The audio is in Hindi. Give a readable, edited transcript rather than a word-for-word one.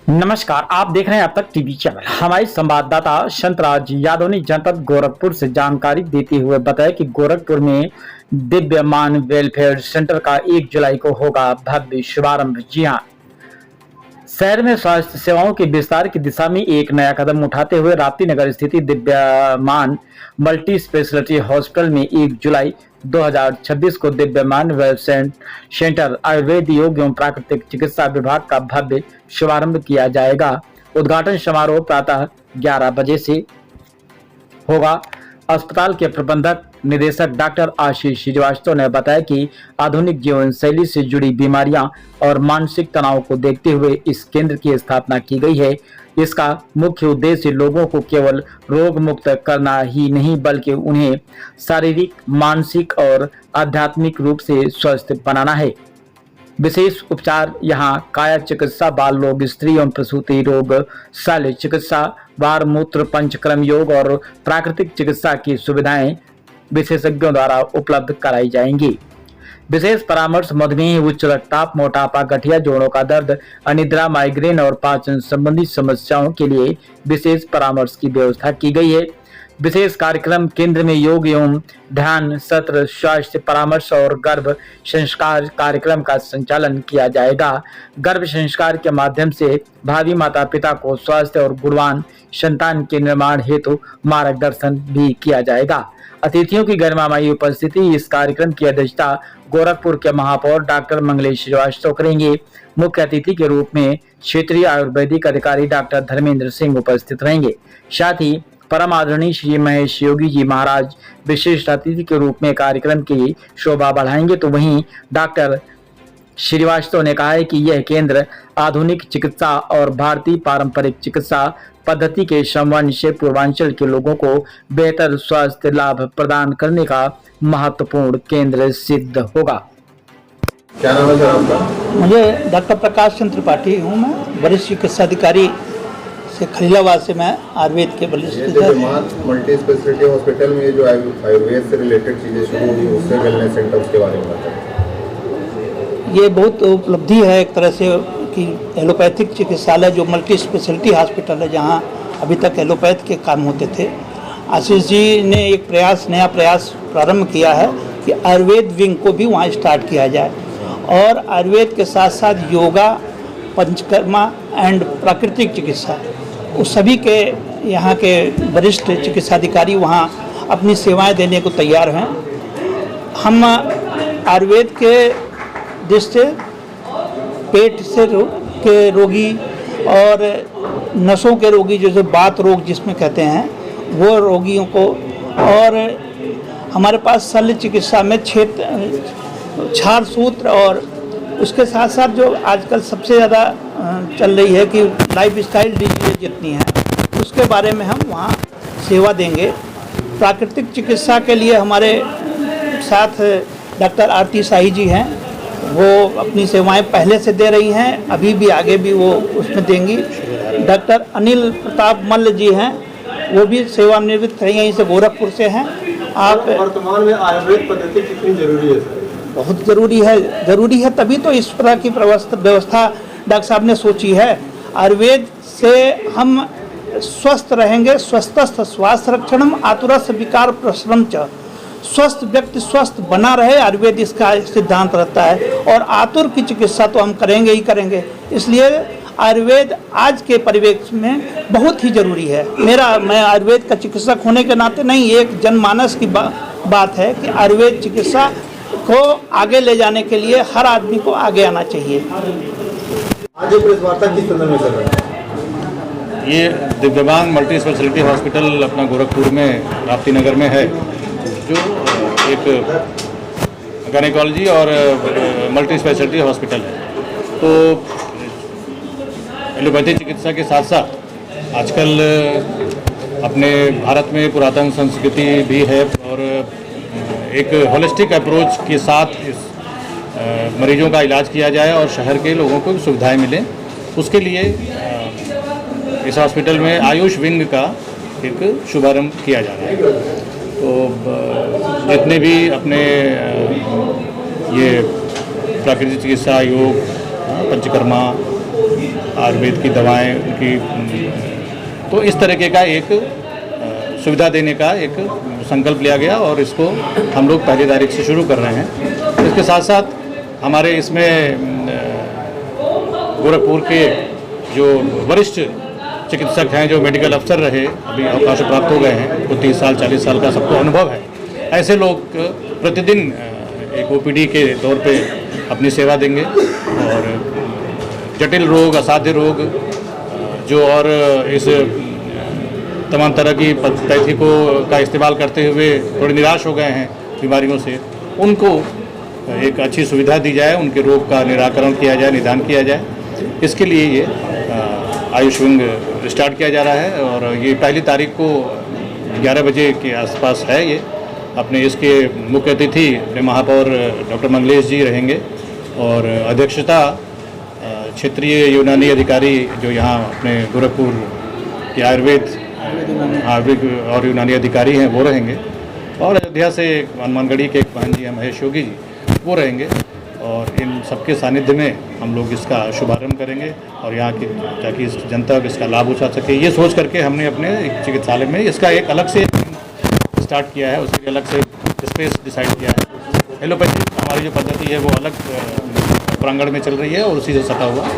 नमस्कार, आप देख रहे हैं अब तक टीवी चैनल। हमारे संवाददाता शंतराज यादव ने जनपद गोरखपुर से जानकारी देते हुए बताया कि गोरखपुर में दिव्यमान वेलफेयर सेंटर का 1 जुलाई को होगा भव्य शुभारंभ। जी हां, शहर में स्वास्थ्य सेवाओं के विस्तार की दिशा में एक नया कदम उठाते हुए राप्ती नगर स्थित दिव्यमान मल्टी स्पेशलिटी हॉस्पिटल में 1 जुलाई 2026 को दिव्यमान वेलफेयर सेंटर आयुर्वेद योग एवं प्राकृतिक चिकित्सा विभाग का भव्य शुभारंभ किया जाएगा। उद्घाटन समारोह प्रातः 11 बजे से होगा। अस्पताल के प्रबंधक निदेशक डॉक्टर आशीष श्रीवास्तव ने बताया कि आधुनिक जीवन शैली से जुड़ी बीमारियां और मानसिक तनाव को देखते हुए इस केंद्र की स्थापना की गई है। इसका मुख्य उद्देश्य लोगों को केवल रोग मुक्त करना ही नहीं बल्कि उन्हें शारीरिक, मानसिक और आध्यात्मिक रूप से स्वस्थ बनाना है। विशेष उपचार यहाँ काया चिकित्सा, बाल रोग, स्त्री एवं प्रसूति रोग, शल्य चिकित्सा, बार मूत्र पंचकर्म योग और प्राकृतिक चिकित्सा की सुविधाएं विशेषज्ञों द्वारा उपलब्ध कराई जाएंगी। विशेष परामर्श मधुमेह, उच्च रक्तचाप, मोटापा, गठिया, जोड़ों का दर्द, अनिद्रा, माइग्रेन और पाचन संबंधी समस्याओं के लिए विशेष परामर्श की व्यवस्था की गई है। विशेष कार्यक्रम केंद्र में योग एवं ध्यान सत्र, स्वास्थ्य परामर्श और गर्भ संस्कार कार्यक्रम का संचालन किया जाएगा। गर्भ संस्कार के माध्यम से भावी माता पिता को स्वास्थ्य और गुणवान संतान के निर्माण हेतु मार्गदर्शन भी किया जाएगा। अतिथियों की गरिमामयी उपस्थिति। इस कार्यक्रम की अध्यक्षता गोरखपुर के महापौर डॉक्टर मंगलेश श्रीवास्तव करेंगे। मुख्य अतिथि के रूप में क्षेत्रीय आयुर्वेदिक अधिकारी डॉक्टर धर्मेंद्र सिंह उपस्थित रहेंगे। साथ ही परम आदरणीय श्री महेश योगी जी महाराज विशिष्ट अतिथि के रूप में कार्यक्रम की शोभा बढ़ाएंगे। तो वहीं डॉक्टर श्रीवास्तव ने कहा है कि यह केंद्र आधुनिक चिकित्सा और भारतीय पारंपरिक चिकित्सा पद्धति के संबंध से पूर्वांचल के लोगों को बेहतर स्वास्थ्य लाभ प्रदान करने का महत्वपूर्ण केंद्र सिद्ध होगा। क्या नाम है सर आपका? मुझे डॉक्टर प्रकाश चंद्र त्रिपाठी हूँ। मैं वरिष्ठ चिकित्सा अधिकारी से खलीलाबाद से मैं आयुर्वेद के वरिष्ठ मल्टी स्पेशलिटी हॉस्पिटल में जो आयुर्वेद से रिलेटेड चीज़ें शुरू हुई उससे वेलनेस सेंटर उसके बारे में बताएं। ये बहुत उपलब्धि है एक तरह से कि एलोपैथिक चिकित्सालय जो मल्टी स्पेशलिटी हॉस्पिटल है जहाँ अभी तक एलोपैथ के काम होते थे। आशीष जी ने एक नया प्रयास प्रारंभ किया है कि आयुर्वेद विंग को भी वहाँ स्टार्ट किया जाए और आयुर्वेद के साथ साथ योगा, पंचकर्मा एंड प्राकृतिक चिकित्सा उस सभी के यहाँ के वरिष्ठ चिकित्सा अधिकारी वहाँ अपनी सेवाएं देने को तैयार हैं। हम आयुर्वेद के दृष्टि पेट से के रोगी और नसों के रोगी जैसे बात रोग जिसमें कहते हैं वो रोगियों को, और हमारे पास शल्य चिकित्सा में क्षार सूत्र और उसके साथ साथ जो आजकल सबसे ज़्यादा चल रही है कि लाइफ स्टाइल डिजीज जितनी हैं उसके बारे में हम वहाँ सेवा देंगे। प्राकृतिक चिकित्सा के लिए हमारे साथ डॉक्टर आरती शाही जी हैं, वो अपनी सेवाएं पहले से दे रही हैं, अभी भी आगे भी वो उसमें देंगी। डॉक्टर अनिल प्रताप मल्ल जी हैं, वो भी सेवानिवृत्त हैं, यहीं से गोरखपुर से हैं। आप वर्तमान में आयुर्वेद पद्धति कितनी जरूरी है सर? बहुत ज़रूरी है तभी तो इस तरह की व्यवस्था डॉक्टर साहब ने सोची है। आयुर्वेद से हम स्वस्थ रहेंगे। स्वस्थस्थ स्वास्थ्य रक्षणम आतुरस्य विकार प्रशमनम च। स्वस्थ व्यक्ति स्वस्थ बना रहे, आयुर्वेद इसका सिद्धांत रहता है। और आतुर की चिकित्सा तो हम करेंगे ही करेंगे, इसलिए आयुर्वेद आज के परिवेश में बहुत ही ज़रूरी है। मैं आयुर्वेद का चिकित्सक होने के नाते नहीं, एक जनमानस की बात है कि आयुर्वेद चिकित्सा को आगे ले जाने के लिए हर आदमी को आगे आना चाहिए। आज ये प्रेस वार्ता किस संदर्भ में कर रहे हैं? ये दिव्यमान मल्टी स्पेशलिटी हॉस्पिटल अपना गोरखपुर में राप्ती नगर में है, जो एक गायनेकोलॉजी और मल्टी स्पेशलिटी हॉस्पिटल है। तो एलोपैथी चिकित्सा के साथ साथ आजकल अपने भारत में पुरातन संस्कृति भी है और एक होलिस्टिक अप्रोच के साथ इस मरीजों का इलाज किया जाए और शहर के लोगों को सुविधाएं मिलें, उसके लिए इस हॉस्पिटल में आयुष विंग का एक शुभारंभ किया जा रहा है। तो जितने भी अपने ये प्राकृतिक चिकित्सा, योग, पंचकर्मा आयुर्वेद की दवाएं उनकी, तो इस तरीके का एक सुविधा देने का एक संकल्प लिया गया और इसको हम लोग 1 तारीख से शुरू कर रहे हैं। इसके साथ साथ हमारे इसमें गोरखपुर के जो वरिष्ठ चिकित्सक हैं, जो मेडिकल अफसर रहे, अभी अवकाश प्राप्त हो गए हैं, तो 30 साल 40 साल का सबको अनुभव है, ऐसे लोग प्रतिदिन एक OPD के तौर पे अपनी सेवा देंगे और जटिल रोग, असाध्य रोग जो और इस तमाम तरह की पद्धति का इस्तेमाल करते हुए थोड़े निराश हो गए हैं बीमारियों से, उनको एक अच्छी सुविधा दी जाए, उनके रोग का निराकरण किया जाए, निदान किया जाए। इसके लिए ये आयुष विंग स्टार्ट किया जा रहा है और ये 1 तारीख को 11 बजे के आसपास है। ये अपने इसके मुख्य अतिथि अपने महापौर डॉक्टर मंगलेश जी रहेंगे और अध्यक्षता क्षेत्रीय यूनानी अधिकारी जो यहाँ अपने गोरखपुर के आयुर्वेद और यूनानी अधिकारी हैं वो रहेंगे और अयोध्या से हनुमानगढ़ी के एक बहन जी हैं महेश योगी जी, वो रहेंगे और इन सबके सानिध्य में हम लोग इसका शुभारंभ करेंगे और यहाँ की ताकि इस जनता को इसका लाभ उठा सके, ये सोच करके हमने अपने एक चिकित्सालय में इसका एक अलग से स्टार्ट किया है, उसके लिए अलग से स्पेस डिसाइड किया है। एलोपैथी हमारी जो पद्धति है वो अलग प्रांगण में चल रही है और उसी से सटा हुआ